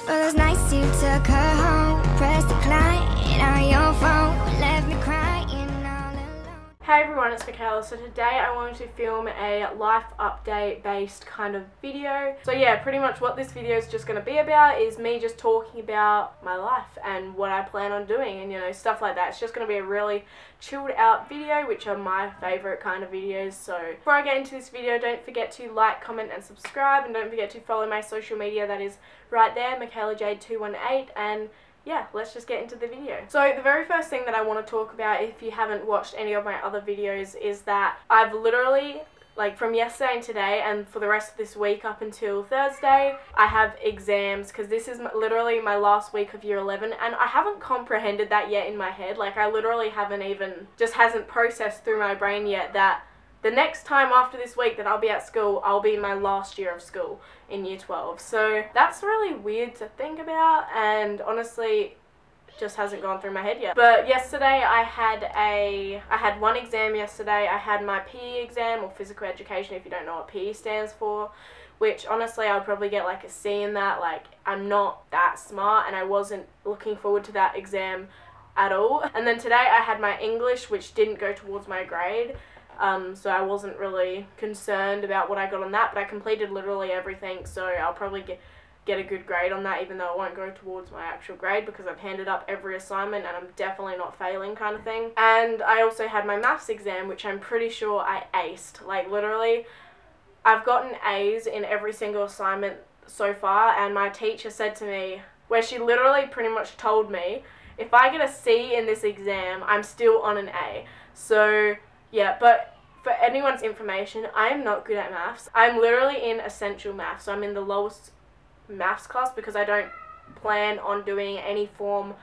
For those nights you took her home, press decline on your phone, left me crying all alone. Hey everyone, it's Mikayla. So today I wanted to film a life update based kind of video. So yeah, pretty much what this video is just going to be about is me just talking about my life and what I plan on doing and, you know, stuff like that. It's just going to be a really chilled out video, which are my favourite kind of videos. So before I get into this video, don't forget to like, comment and subscribe, and don't forget to follow my social media. That is right there, Mikayla Jayde 218, and yeah, let's just get into the video. So the very first thing that I want to talk about, if you haven't watched any of my other videos, is that I've literally, like from yesterday and today and for the rest of this week up until Thursday, I have exams, because this is literally my last week of year 11, and I haven't comprehended that yet in my head. Like, I literally haven't even, just hasn't processed through my brain yet that the next time after this week that I'll be at school, I'll be in my last year of school in year 12. So that's really weird to think about, and honestly just hasn't gone through my head yet. But yesterday I had one exam yesterday. I had my PE exam, or physical education if you don't know what PE stands for, which honestly I would probably get like a C in that. Like, I'm not that smart and I wasn't looking forward to that exam at all. And then today I had my English, which didn't go towards my grade. So I wasn't really concerned about what I got on that, but I completed literally everything, so I'll probably get a good grade on that, even though it won't go towards my actual grade because I've handed up every assignment and I'm definitely not failing kind of thing. And I also had my maths exam, which I'm pretty sure I aced. Like, literally, I've gotten A's in every single assignment so far, and my teacher said to me, where she literally pretty much told me, if I get a C in this exam, I'm still on an A. So yeah, but for anyone's information, I am not good at maths. I'm literally in essential maths, so I'm in the lowest maths class because I don't plan on doing any form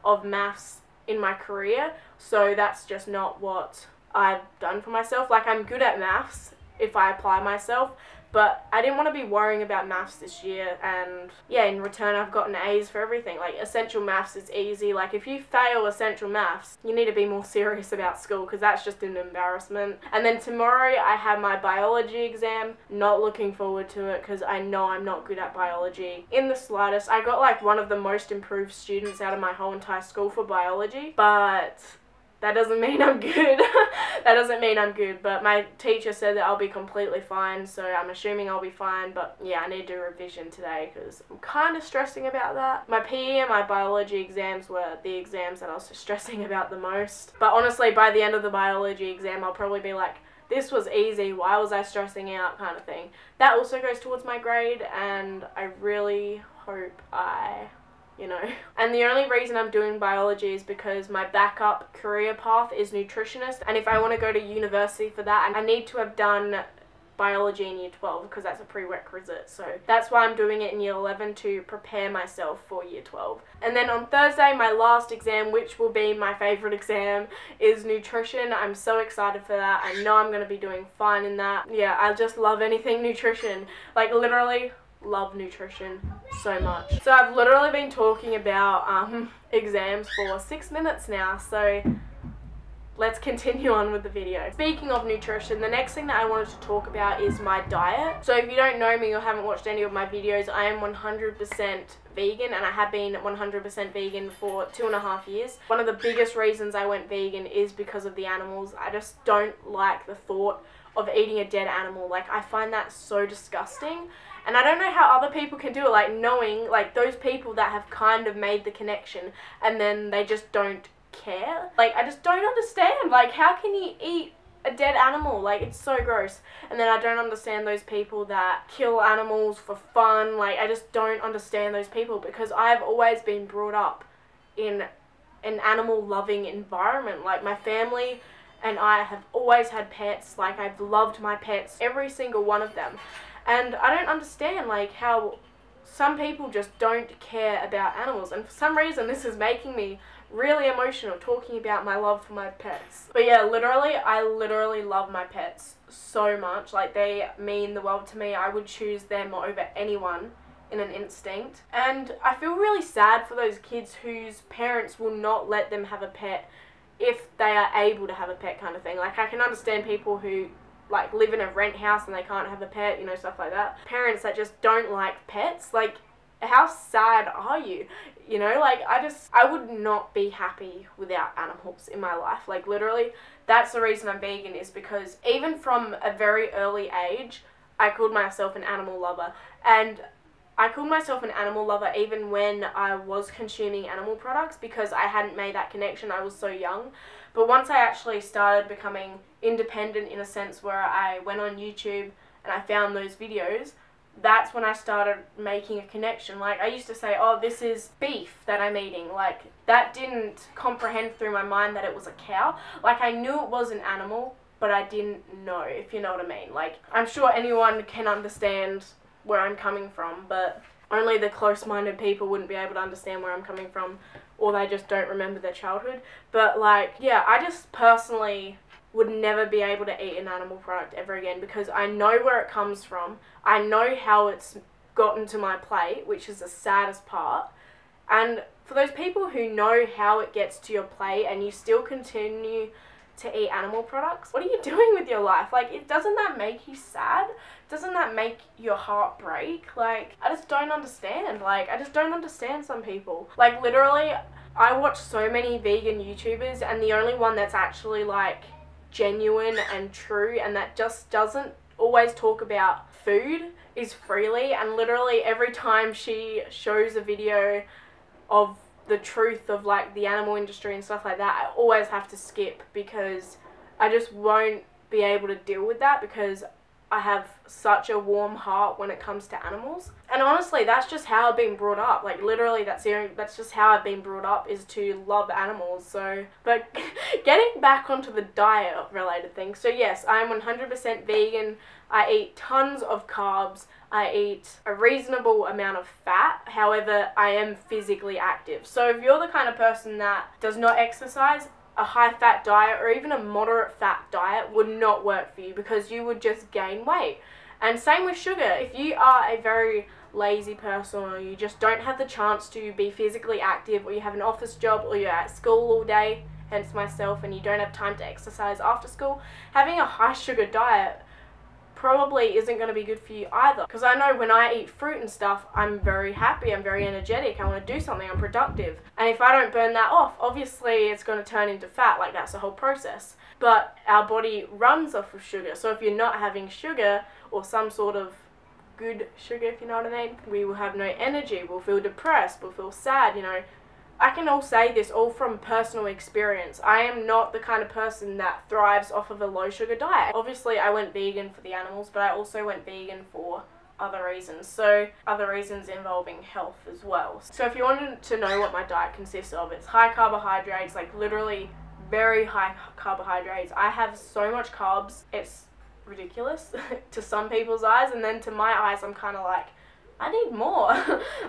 of maths in my career. So that's just not what I've done for myself. Like, I'm good at maths if I apply myself, but I didn't want to be worrying about maths this year, and yeah, in return I've gotten A's for everything. Like, essential maths is easy. Like, if you fail essential maths, you need to be more serious about school, because that's just an embarrassment. And then tomorrow I have my biology exam. Not looking forward to it because I know I'm not good at biology in the slightest. I got like one of the most improved students out of my whole entire school for biology, but that doesn't mean I'm good. That doesn't mean I'm good, but my teacher said that I'll be completely fine, so I'm assuming I'll be fine. But yeah, I need to do revision today because I'm kind of stressing about that. My PE and my biology exams were the exams that I was stressing about the most. But honestly, by the end of the biology exam, I'll probably be like, this was easy, why was I stressing out, kind of thing. That also goes towards my grade, and I really hope you know. And the only reason I'm doing biology is because my backup career path is nutritionist, and if I want to go to university for that, I need to have done biology in year 12 because that's a prerequisite. So that's why I'm doing it in year 11, to prepare myself for year 12. And then on Thursday, my last exam, which will be my favourite exam, is nutrition. I'm so excited for that. I know I'm going to be doing fine in that. Yeah, I just love anything nutrition. Like, literally love nutrition so much. So I've literally been talking about exams for 6 minutes now, so let's continue on with the video. Speaking of nutrition, the next thing that I wanted to talk about is my diet. So if you don't know me or haven't watched any of my videos, I am 100% vegan, and I have been 100% vegan for 2.5 years. One of the biggest reasons I went vegan is because of the animals. I just don't like the thought of eating a dead animal. Like, I find that so disgusting. And I don't know how other people can do it, like, knowing, like, those people that have kind of made the connection and then they just don't care. Like, I just don't understand. Like, how can you eat a dead animal? Like, it's so gross. And then I don't understand those people that kill animals for fun. Like, I just don't understand those people, because I've always been brought up in an animal-loving environment. Like, my family and I have always had pets. Like, I've loved my pets, every single one of them. And I don't understand, like, how some people just don't care about animals. And for some reason, this is making me really emotional, talking about my love for my pets. But yeah, literally, I literally love my pets so much. Like, they mean the world to me. I would choose them over anyone in an instinct. And I feel really sad for those kids whose parents will not let them have a pet if they are able to have a pet, kind of thing. Like, I can understand people who like live in a rent house and they can't have a pet, you know, stuff like that. Parents that just don't like pets, like, how sad are you? You know, like, I would not be happy without animals in my life. Like, literally, that's the reason I'm vegan, is because even from a very early age, I called myself an animal lover. And I called myself an animal lover even when I was consuming animal products, because I hadn't made that connection. I was so young. But once I actually started becoming independent, in a sense, where I went on YouTube and I found those videos, that's when I started making a connection. Like, I used to say, oh, this is beef that I'm eating. Like, that didn't comprehend through my mind that it was a cow. Like, I knew it was an animal, but I didn't know, if you know what I mean. Like, I'm sure anyone can understand where I'm coming from, but only the close-minded people wouldn't be able to understand where I'm coming from, or they just don't remember their childhood. But, like, yeah, I just personally would never be able to eat an animal product ever again, because I know where it comes from. I know how it's gotten to my plate, which is the saddest part. And for those people who know how it gets to your plate and you still continue to eat animal products, what are you doing with your life? Like, doesn't that make you sad? Doesn't that make your heart break? Like, I just don't understand. Like, I just don't understand some people. Like, literally, I watch so many vegan YouTubers, and the only one that's actually, like, genuine and true and that just doesn't always talk about food is Freely. And literally every time she shows a video of the truth of, like, the animal industry and stuff like that, I always have to skip, because I just won't be able to deal with that, because I have such a warm heart when it comes to animals. And honestly, that's just how I've been brought up. Like, literally, that's just how I've been brought up, is to love animals. So, but getting back onto the diet related things. So yes, I'm 100% vegan. I eat tons of carbs. I eat a reasonable amount of fat. However, I am physically active. So if you're the kind of person that does not exercise, a high-fat diet or even a moderate-fat diet would not work for you, because you would just gain weight. And same with sugar. If you are a very lazy person, or you just don't have the chance to be physically active, or you have an office job, or you're at school all day, hence myself, and you don't have time to exercise after school, having a high-sugar diet probably isn't going to be good for you either. Because I know when I eat fruit and stuff, I'm very happy, I'm very energetic, I want to do something, I'm productive. And if I don't burn that off, obviously it's going to turn into fat. Like, that's the whole process. But our body runs off of sugar. So if you're not having sugar, or some sort of good sugar, if you know what I mean, we will have no energy, we'll feel depressed, we'll feel sad, you know. I can all say this all from personal experience. I am not the kind of person that thrives off of a low sugar diet. Obviously, I went vegan for the animals, but I also went vegan for other reasons. So, other reasons involving health as well. So if you wanted to know what my diet consists of, it's high carbohydrates, like literally very high carbohydrates. I have so much carbs, it's ridiculous to some people's eyes, and then to my eyes, I'm kind of like, I need more.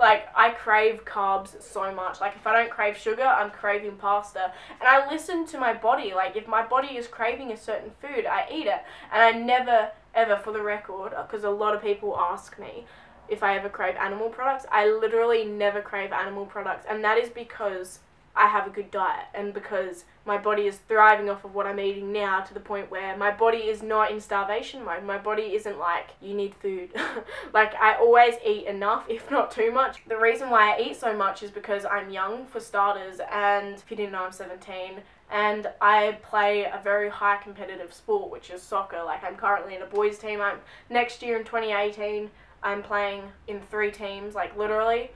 Like, I crave carbs so much. Like, if I don't crave sugar, I'm craving pasta. And I listen to my body. Like, if my body is craving a certain food, I eat it. And I never, ever, for the record, because a lot of people ask me if I ever crave animal products, I literally never crave animal products. And that is because I have a good diet, and because my body is thriving off of what I'm eating now, to the point where my body is not in starvation mode. My body isn't like, you need food. Like, I always eat enough, if not too much. The reason why I eat so much is because I'm young, for starters, and if you didn't know, I'm 17, and I play a very high competitive sport, which is soccer. Like, I'm currently in a boys team. Next year in 2018, I'm playing in 3 teams, like, literally.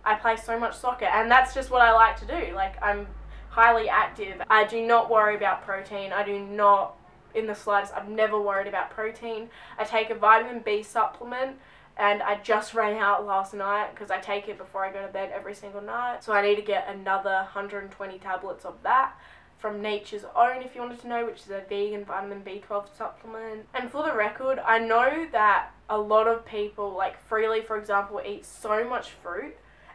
I play so much soccer, and that's just what I like to do. Like, I'm highly active. I do not worry about protein. I do not, in the slightest, I've never worried about protein. I take a vitamin B supplement, and I just ran out last night, because I take it before I go to bed every single night. So I need to get another 120 tablets of that from Nature's Own, if you wanted to know, which is a vegan vitamin B12 supplement. And for the record, I know that a lot of people, like Freely, for example, eat so much fruit.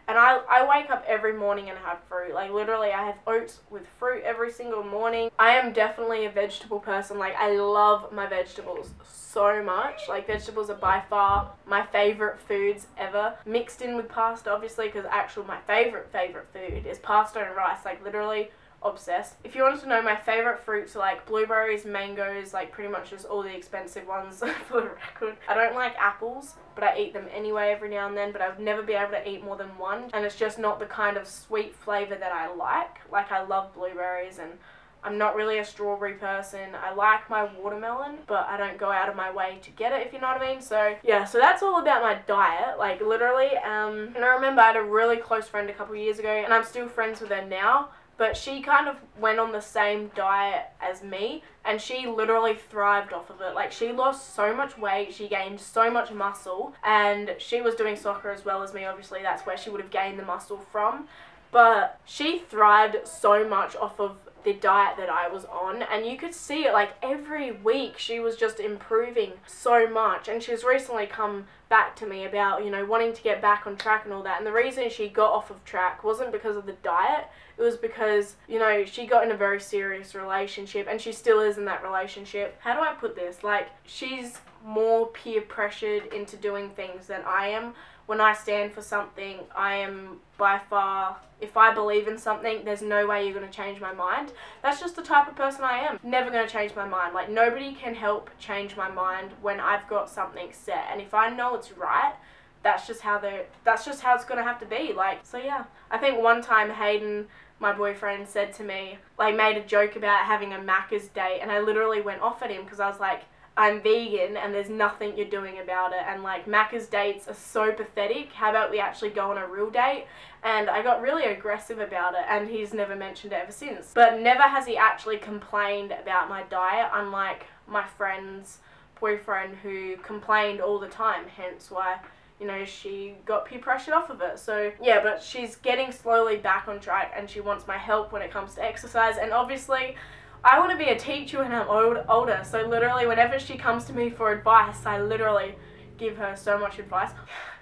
And I wake up every morning and have fruit. Like, literally, I have oats with fruit every single morning. I am definitely a vegetable person. Like, I love my vegetables so much. Like, vegetables are by far my favorite foods ever. Mixed in with pasta, obviously, because my favorite food is pasta and rice. Like, literally, obsessed. If you wanted to know, my favourite fruits are like blueberries, mangoes, like pretty much just all the expensive ones for the record. I don't like apples, but I eat them anyway every now and then, but I would never be able to eat more than one, and it's just not the kind of sweet flavour that I like. Like, I love blueberries, and I'm not really a strawberry person. I like my watermelon, but I don't go out of my way to get it, if you know what I mean. So yeah, so that's all about my diet, like literally. And I remember I had a really close friend a couple of years ago, and I'm still friends with her now, but she kind of went on the same diet as me, and she literally thrived off of it. Like, she lost so much weight, she gained so much muscle, and she was doing soccer as well as me. Obviously that's where she would have gained the muscle from, but she thrived so much off of the diet that I was on, and you could see it. Like, every week she was just improving so much, and she's recently come back to me about, you know, wanting to get back on track and all that. And the reason she got off of track wasn't because of the diet, it was because, you know, she got in a very serious relationship, and she still is in that relationship. How do I put this? Like, she's more peer pressured into doing things than I am. When I stand for something, I am by far, if I believe in something, there's no way you're going to change my mind. That's just the type of person I am. Never going to change my mind. Like, nobody can help change my mind when I've got something set. And if I know it's right, that's just how it's going to have to be. Like, so yeah. I think one time Heaton, my boyfriend, said to me, like, made a joke about having a Macca's date, and I literally went off at him because I was like, I'm vegan and there's nothing you're doing about it, and like, Macca's dates are so pathetic, how about we actually go on a real date? And I got really aggressive about it, and he's never mentioned it ever since. But never has he actually complained about my diet, unlike my friend's boyfriend who complained all the time, hence why, you know, she got peer pressured off of it. So yeah, but she's getting slowly back on track, and she wants my help when it comes to exercise. And obviously I want to be a teacher when I'm older, so literally whenever she comes to me for advice, I literally give her so much advice.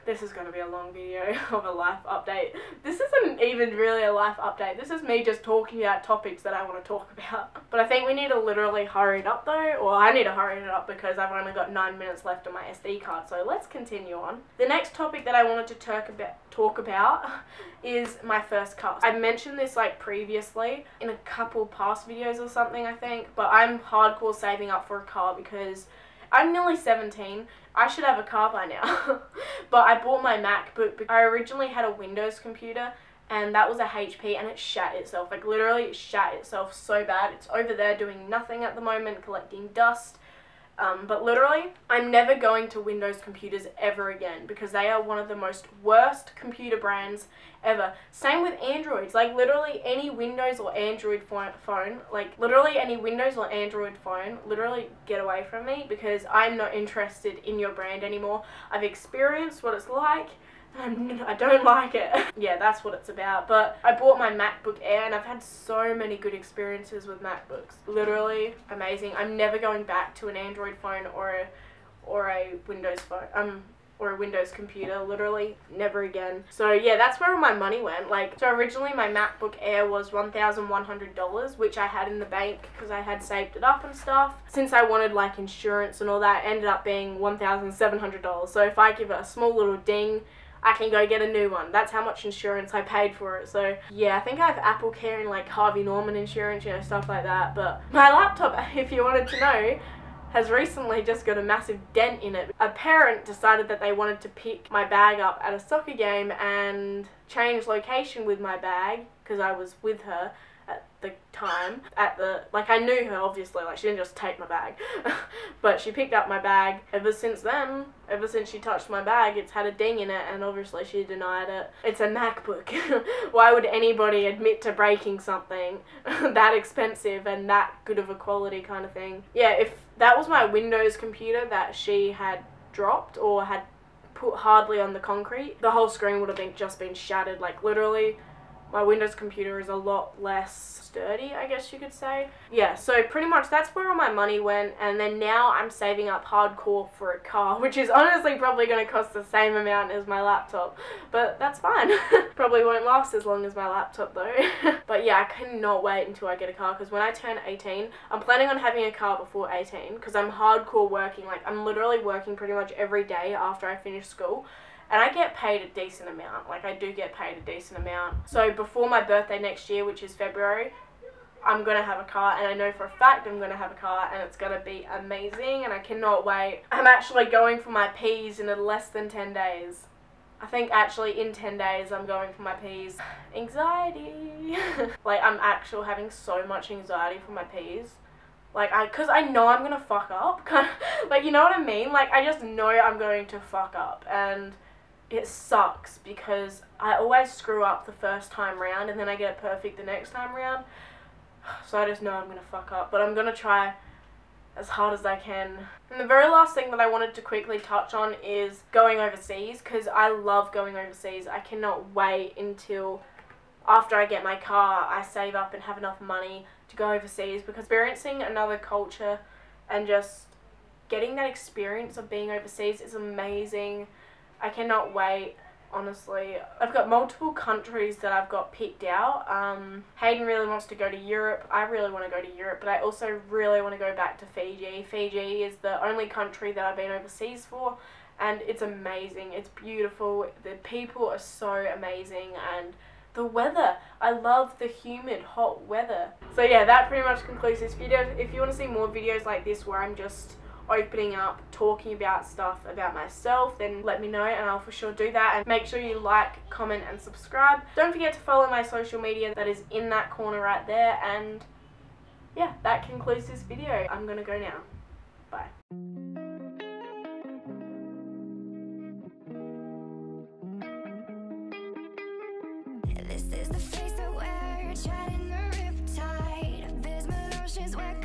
This is going to be a long video of a life update. This isn't even really a life update. This is me just talking about topics that I want to talk about. But I think we need to literally hurry it up though, or I need to hurry it up because I've only got 9 minutes left on my SD card. So let's continue on. The next topic that I wanted to talk about is my first car. I mentioned this like previously in a couple past videos or something, I think, but I'm hardcore saving up for a car because I'm nearly 17. I should have a car by now. But I bought my MacBook because I originally had a Windows computer, and that was a HP, and it shat itself. Like, literally it shat itself so bad. It's over there doing nothing at the moment, collecting dust. But literally, I'm never going to Windows computers ever again because they are one of the most worst computer brands ever. Same with Androids. Like, literally any Windows or Android phone, like literally any Windows or Android phone, literally get away from me because I'm not interested in your brand anymore. I've experienced what it's like, and I don't like it. Yeah, that's what it's about. But I bought my MacBook Air, and I've had so many good experiences with MacBooks. Literally amazing. I'm never going back to an Android phone or a Windows phone. Or a Windows computer, literally never again. So yeah, that's where all my money went. Like, so originally my MacBook Air was $1,100, which I had in the bank because I had saved it up and stuff. Since I wanted like insurance and all that, it ended up being $1,700. So if I give it a small little ding, I can go get a new one. That's how much insurance I paid for it. So yeah, I think I have Apple Care and like Harvey Norman insurance, you know, stuff like that. But my laptop, if you wanted to know, has recently just got a massive dent in it. A parent decided that they wanted to pick my bag up at a soccer game and change location with my bag because I was with her at the time. Like, I knew her obviously, like, she didn't just take my bag. But she picked up my bag. Ever since then, ever since she touched my bag, it's had a ding in it, and obviously she denied it. It's a MacBook. Why would anybody admit to breaking something that expensive and that good of a quality kind of thing? Yeah, if that was my Windows computer that she had dropped or had put hardly on the concrete, the whole screen would have just been shattered. Like, literally, my Windows computer is a lot less sturdy, I guess you could say. Yeah, so pretty much that's where all my money went, and then now I'm saving up hardcore for a car, which is honestly probably going to cost the same amount as my laptop, but that's fine. Probably won't last as long as my laptop though. But yeah, I cannot wait until I get a car, because when I turn 18, I'm planning on having a car before 18, because I'm hardcore working. Like, I'm literally working pretty much every day after I finish school. And I get paid a decent amount. Like, I do get paid a decent amount. So before my birthday next year, which is February, I'm gonna have a car, and I know for a fact I'm gonna have a car, and it's gonna be amazing, and I cannot wait. I'm actually going for my P's in less than 10 days. I think actually in 10 days I'm going for my P's. Anxiety. Like, I'm actually having so much anxiety for my P's. Like, cause I know I'm gonna fuck up. Like, you know what I mean? Like, I just know I'm going to fuck up, and it sucks because I always screw up the first time round and then I get it perfect the next time round. So I just know I'm gonna fuck up, but I'm gonna try as hard as I can. And the very last thing that I wanted to quickly touch on is going overseas, because I love going overseas. I cannot wait until after I get my car, I save up and have enough money to go overseas, because experiencing another culture and just getting that experience of being overseas is amazing. I cannot wait, honestly. I've got multiple countries that I've got picked out. Heaton really wants to go to Europe. I really want to go to Europe, but I also really want to go back to Fiji. Fiji is the only country that I've been overseas for, and it's amazing. It's beautiful. The people are so amazing, and the weather. I love the humid, hot weather. So yeah, that pretty much concludes this video. If you want to see more videos like this where I'm just opening up, talking about stuff about myself, then let me know and I'll for sure do that. And make sure you like, comment and subscribe. Don't forget to follow my social media that is in that corner right there. And yeah, that concludes this video. I'm gonna go now. Bye. This is the face I wear, treading the riptide. Abysmal oceans where